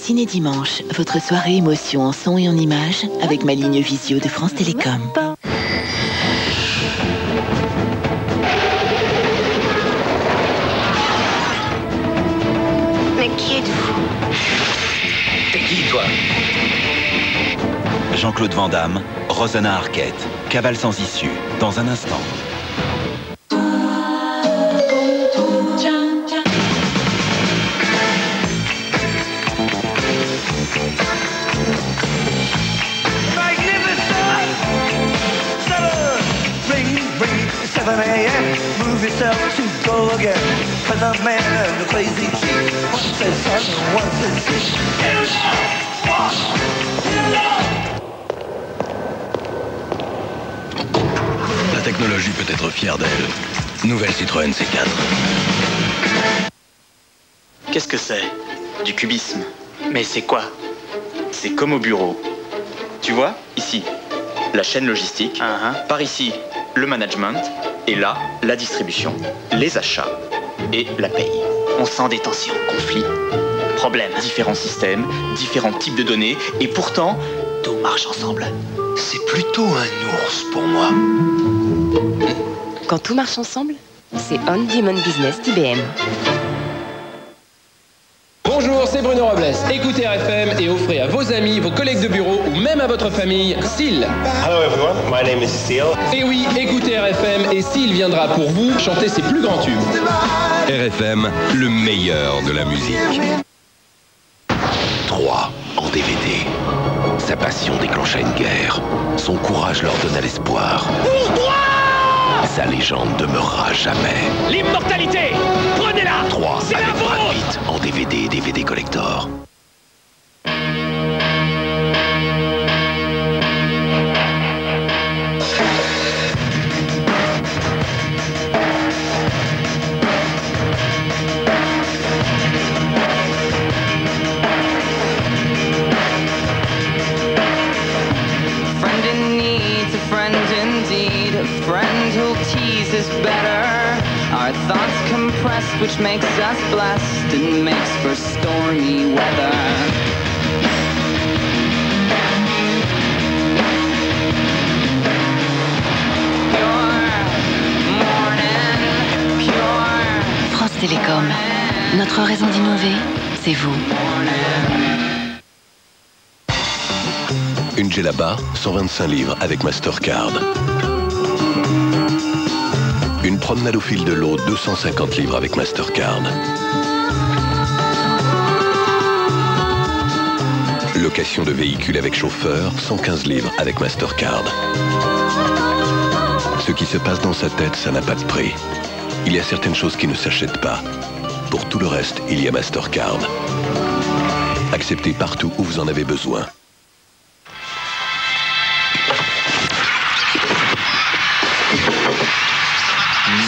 Ciné Dimanche, votre soirée émotion en son et en images avec ma ligne visio de France Télécom. Mais qui êtes-vous? T'es qui, toi? Jean-Claude Van Damme, Rosanna Arquette, Cavale sans issue, dans un instant. Move yourself to go again. For the man and the crazy chick. One says son, one says La technologie peut être fière d'elle. Nouvelle Citroën C4. Qu'est-ce que c'est? Du cubisme. Mais c'est quoi? C'est comme au bureau. Tu vois, ici, la chaîne logistique. Par ici, le management. Et là, la distribution, les achats et la paye. On sent des tensions, conflits, problèmes, différents systèmes, différents types de données, et pourtant, tout marche ensemble. C'est plutôt un ours pour moi. Quand tout marche ensemble, c'est On Demand Business d'IBM. Bonjour, c'est Bruno Robles. Écoutez RFM et offrez à vos amis, vos collègues de bureau ou même à votre famille Seal. Hello everyone, my name is Seal. Et oui, écoutez RFM et Seal viendra pour vous chanter ses plus grands tubes. RFM, le meilleur de la musique. 3 en DVD. Sa passion déclencha une guerre. Son courage leur donna l'espoir. Pour toi! Sa légende demeurera jamais. L'immortalité! Prenez-la! 3 C'est avec la Brad vôtre! Pitt en DVD et DVD collector. Our thoughts compressed, which makes us blessed and makes for stormy weather. France Télécom, notre raison d'innover, c'est vous. Une Djellaba, 125 livres avec Mastercard. Une promenade au fil de l'eau, 250 livres avec Mastercard. Location de véhicule avec chauffeur, 115 livres avec Mastercard. Ce qui se passe dans sa tête, ça n'a pas de prix. Il y a certaines choses qui ne s'achètent pas. Pour tout le reste, il y a Mastercard. Accepté partout où vous en avez besoin.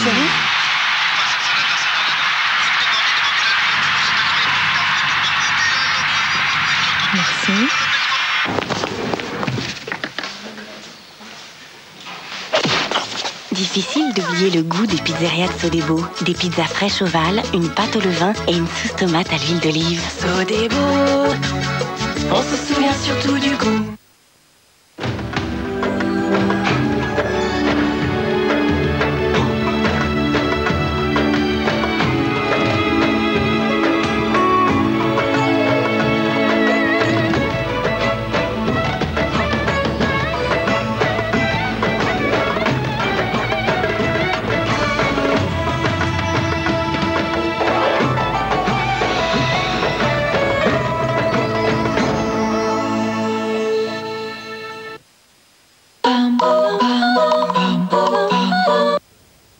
Chérie? Merci. Difficile d'oublier le goût des pizzerias de Sodebo. Des pizzas fraîches ovales, une pâte au levain et une sauce tomate à l'huile d'olive. Sodebo, on se souvient surtout du goût.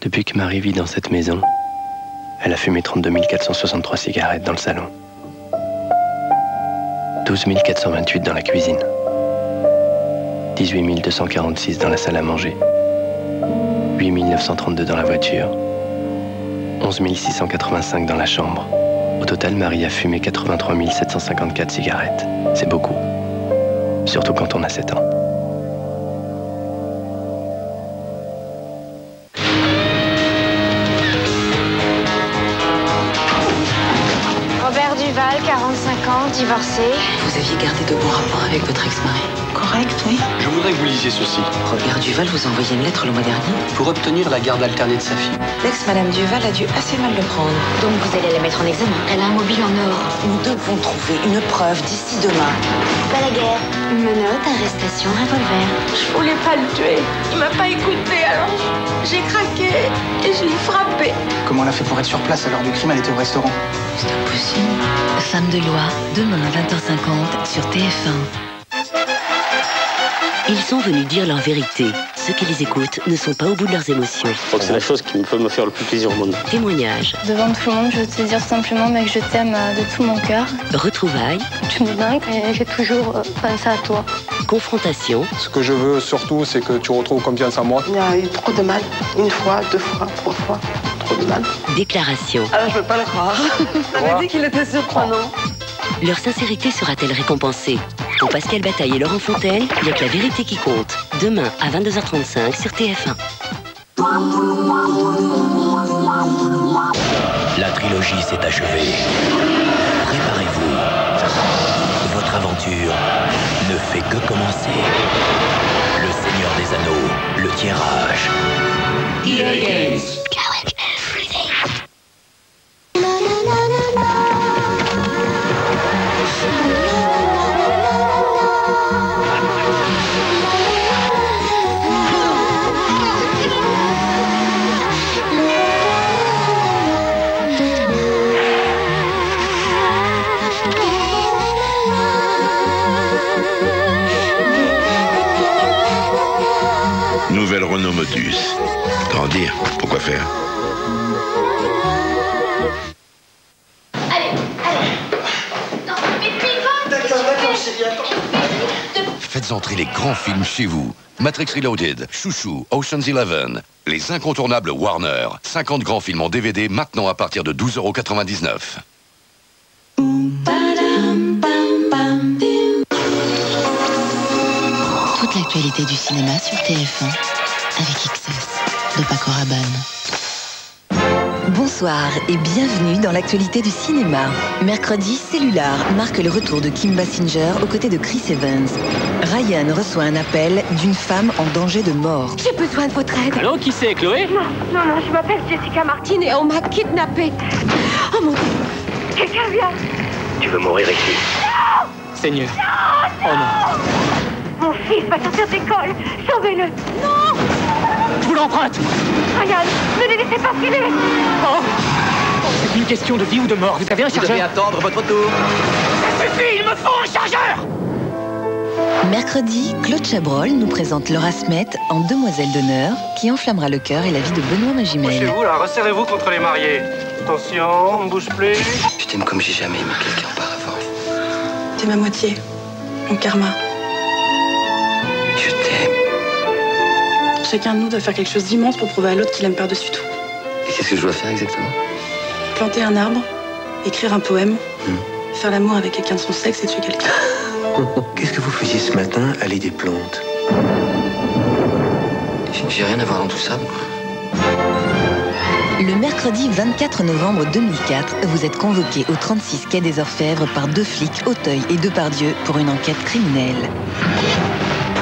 Depuis que Marie vit dans cette maison, elle a fumé 32 463 cigarettes dans le salon. 12 428 dans la cuisine. 18 246 dans la salle à manger. 8 932 dans la voiture. 11 685 dans la chambre. Au total, Marie a fumé 83 754 cigarettes. C'est beaucoup. Surtout quand on a 7 ans. Robert Duval, 45 ans, divorcé. Vous aviez gardé de bons rapports avec votre ex-mari. Correct, oui. Je voudrais que vous lisiez ceci. Robert Duval vous a envoyé une lettre le mois dernier Pour obtenir la garde alternée de sa fille. L'ex-madame Duval a dû assez mal le prendre. Donc vous allez la mettre en examen. Elle a un mobile en or. Nous devons trouver une preuve d'ici demain. Balaguer. Menottes, arrestation, revolver. Je voulais pas le tuer. Il m'a pas écouté, alors j'ai craqué et je l'ai frappé. Comment elle a fait pour être sur place à l'heure du crime? Elle était au restaurant. C'est impossible. Femme de loi, demain à 20h50 sur TF1. Ils sont venus dire leur vérité. Ceux qui les écoutent ne sont pas au bout de leurs émotions. Je crois que c'est la chose qui peut me faire le plus plaisir au monde. Témoignages. Devant tout le monde, je veux te dire simplement que je t'aime de tout mon cœur. Retrouvailles. Tu me dingues et j'ai toujours pensé à toi. Confrontation. Ce que je veux surtout, c'est que tu retrouves confiance en moi. Il y a eu trop de mal. Une fois, deux fois, trois fois. Trop de mal. Déclaration. Alors je veux pas le croire. On m'a dit qu'il était surprenant. Leur sincérité sera-t-elle récompensée? Pour Pascal Bataille et Laurent Fontaine, il n'y a que la vérité qui compte. Demain à 22h35 sur TF1. La trilogie s'est achevée. Préparez-vous. Votre aventure ne fait que commencer. Le Seigneur des Anneaux, le tirage. EA Games. Nouvelle Renault Motus. Grandir, pourquoi faire? Faites entrer les grands films chez vous. Matrix Reloaded, Chouchou, Ocean's 11. Les incontournables Warner. 50 grands films en DVD maintenant à partir de 12,99 €. Toute l'actualité du cinéma sur TF1 avec XS de Paco Rabanne. Bonsoir et bienvenue dans l'actualité du cinéma. Mercredi, Cellular marque le retour de Kim Basinger aux côtés de Chris Evans. Ryan reçoit un appel d'une femme en danger de mort. J'ai besoin de votre aide. Allô, qui c'est, Chloé? Non, je m'appelle Jessica Martin et on m'a kidnappée. Oh mon Dieu. Quelqu'un vient. Tu veux mourir ici? Non! Seigneur. Non! Oh non. Mon fils va sortir d'école. Sauvez-le. Non! Je vous l'emprunte. Ryan, ne les laissez pas filer. Oh, c'est une question de vie ou de mort. Vous avez un chargeur? Vous devez attendre votre tour. Ça suffit, il me faut un chargeur. Mercredi, Claude Chabrol nous présente Laura Smet en Demoiselle d'honneur qui enflammera le cœur et la vie de Benoît Magimel. Couchez-vous là, resserrez-vous contre les mariés. Attention, on ne bouge plus. Je t'aime comme j'ai jamais aimé quelqu'un auparavant. T'es ma moitié. Mon karma. Je t'aime. Chacun de nous doit faire quelque chose d'immense pour prouver à l'autre qu'il aime par-dessus tout. Et qu'est-ce que je dois faire exactement? Planter un arbre, écrire un poème, faire l'amour avec quelqu'un de son sexe et tuer quelqu'un. Qu'est-ce que vous faisiez ce matin, aller des plantes? J'ai rien à voir dans tout ça. Le mercredi 24 novembre 2004, vous êtes convoqué au 36 quai des Orfèvres par 2 flics, Auteuil et Depardieu, pour une enquête criminelle.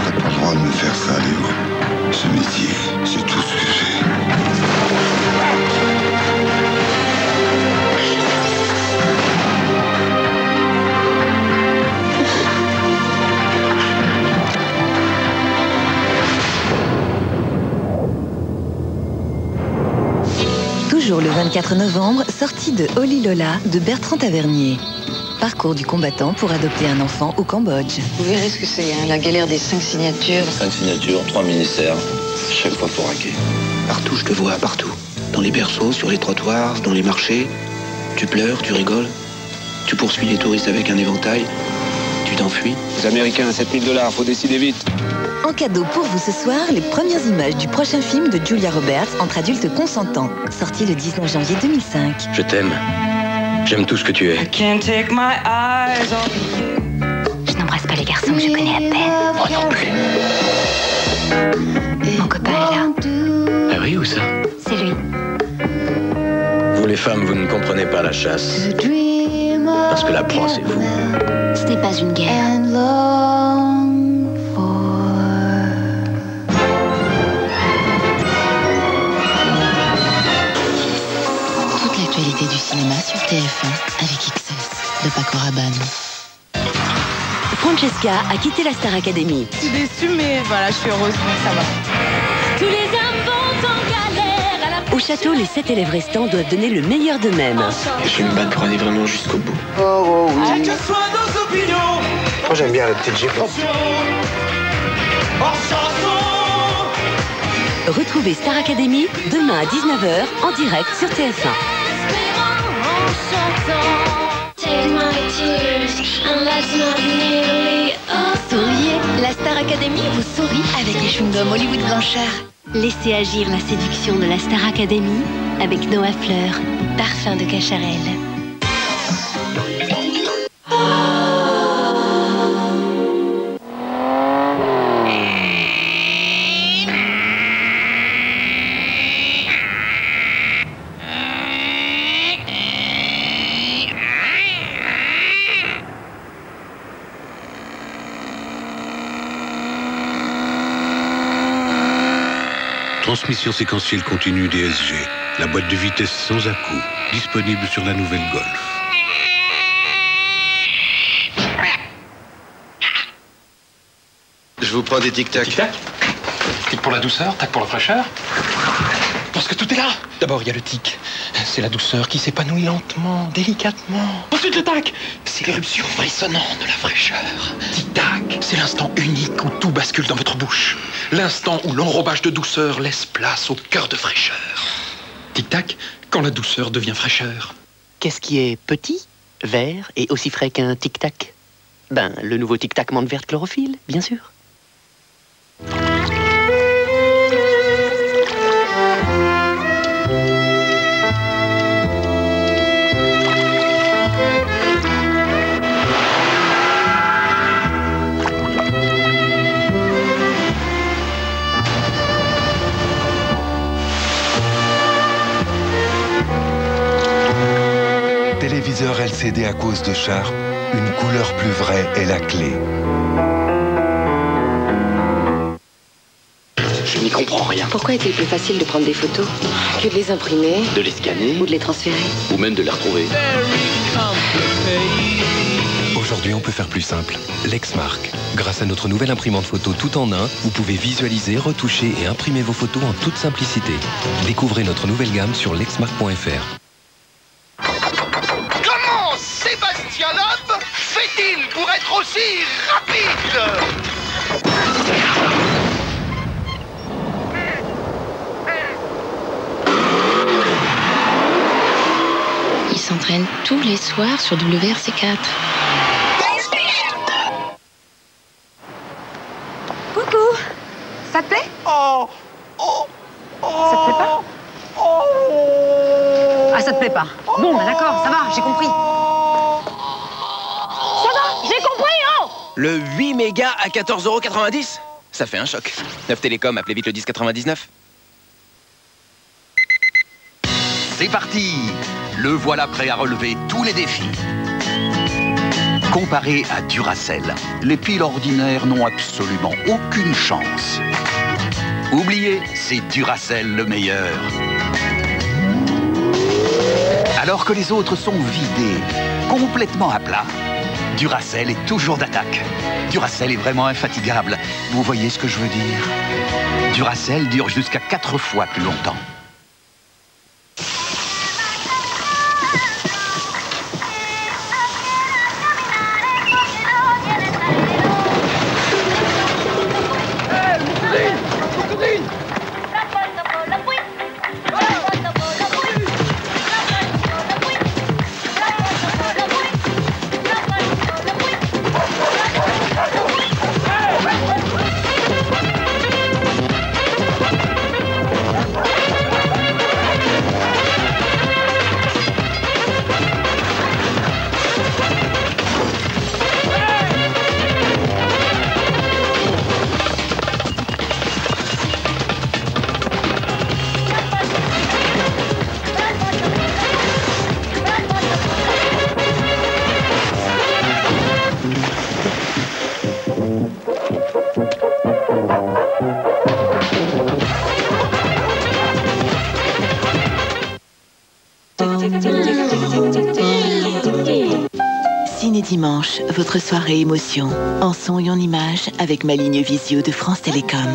T'as pas le droit de me faire ça, Léo. Ce métier, c'est tout ce que j'ai. Toujours le 24 novembre, sortie de Oli Lola de Bertrand Tavernier. Parcours du combattant pour adopter un enfant au Cambodge. Vous verrez ce que c'est, hein, la galère des 5 signatures. 5 signatures, 3 ministères. Chaque fois pour raquer. Partout, je te vois, partout. Dans les berceaux, sur les trottoirs, dans les marchés. Tu pleures, tu rigoles. Tu poursuis les touristes avec un éventail. Tu t'enfuis. Les Américains, 7 000 $, faut décider vite. En cadeau pour vous ce soir, les premières images du prochain film de Julia Roberts entre adultes consentants. Sorti le 19 janvier 2005. Je t'aime. J'aime tout ce que tu es. Je n'embrasse pas les garçons que je connais à peine. Moi non plus. Mon copain est là. Harry, où ça? C'est lui. Vous les femmes, vous ne comprenez pas la chasse. Parce que la proie, c'est vous. Ce n'est pas une guerre. Toute l'actualité du cinéma sur TF1 avec XS de Paco Rabanne. Francesca a quitté la Star Academy. Je suis déçue, mais voilà, je suis heureuse, donc ça va. Tous les hommes vont en galère. Au château, les 7 élèves restants doivent donner le meilleur d'eux-mêmes. Je vais me battre pour aller vraiment jusqu'au bout. Oh, oui. Moi, j'aime bien la petite jupe. Retrouvez Star Academy demain à 19h en direct sur TF1. Souriez, la Star Academy vous sourit avec les chewing-gums Hollywood Blanchard. Laissez agir la séduction de la Star Academy avec Noah Fleur, parfum de Cacharel. Transmission séquentielle continue DSG. La boîte de vitesse sans à-coup. Disponible sur la nouvelle Golf. Je vous prends des tic-tac. Tic-tac? Tic pour la douceur, tac pour la fraîcheur. Parce que tout est là. D'abord, il y a le tic. C'est la douceur qui s'épanouit lentement, délicatement. Ensuite, le tac. C'est l'éruption frissonnante de la fraîcheur. Tic-tac, c'est l'instant unique où tout bascule dans votre bouche. L'instant où l'enrobage de douceur laisse place au cœur de fraîcheur. Tic-tac, quand la douceur devient fraîcheur. Qu'est-ce qui est petit, vert et aussi frais qu'un tic-tac? Ben, le nouveau tic-tac menthe verte chlorophylle, bien sûr. Téléviseur LCD à cause de Sharp, une couleur plus vraie est la clé. Je n'y comprends rien. Pourquoi est-il plus facile de prendre des photos que de les imprimer, De les scanner ou de les transférer? Ou même de les retrouver. Aujourd'hui, on peut faire plus simple. Lexmark. Grâce à notre nouvelle imprimante photo tout en un, vous pouvez visualiser, retoucher et imprimer vos photos en toute simplicité. Découvrez notre nouvelle gamme sur lexmark.fr. Comment Sébastien Loeb fait-il pour être aussi rapide? Il s'entraîne tous les soirs sur WRC4. Coucou, ça te plaît? Oh, Ça te plaît pas? Ah, ça te plaît pas? Bon, bah d'accord, ça va, j'ai compris. Ça va, j'ai compris, oh! Le 8 mégas à 14,90 €? Ça fait un choc. Neuf Télécom, appelez vite le 1099. C'est parti! Le voilà prêt à relever tous les défis. Comparé à Duracell, les piles ordinaires n'ont absolument aucune chance. Oubliez, c'est Duracell le meilleur. Alors que les autres sont vidés, complètement à plat, Duracell est toujours d'attaque. Duracell est vraiment infatigable. Vous voyez ce que je veux dire? Duracell dure jusqu'à 4 fois plus longtemps. Ciné Dimanche, votre soirée émotion, en son et en images avec ma ligne visio de France Télécom.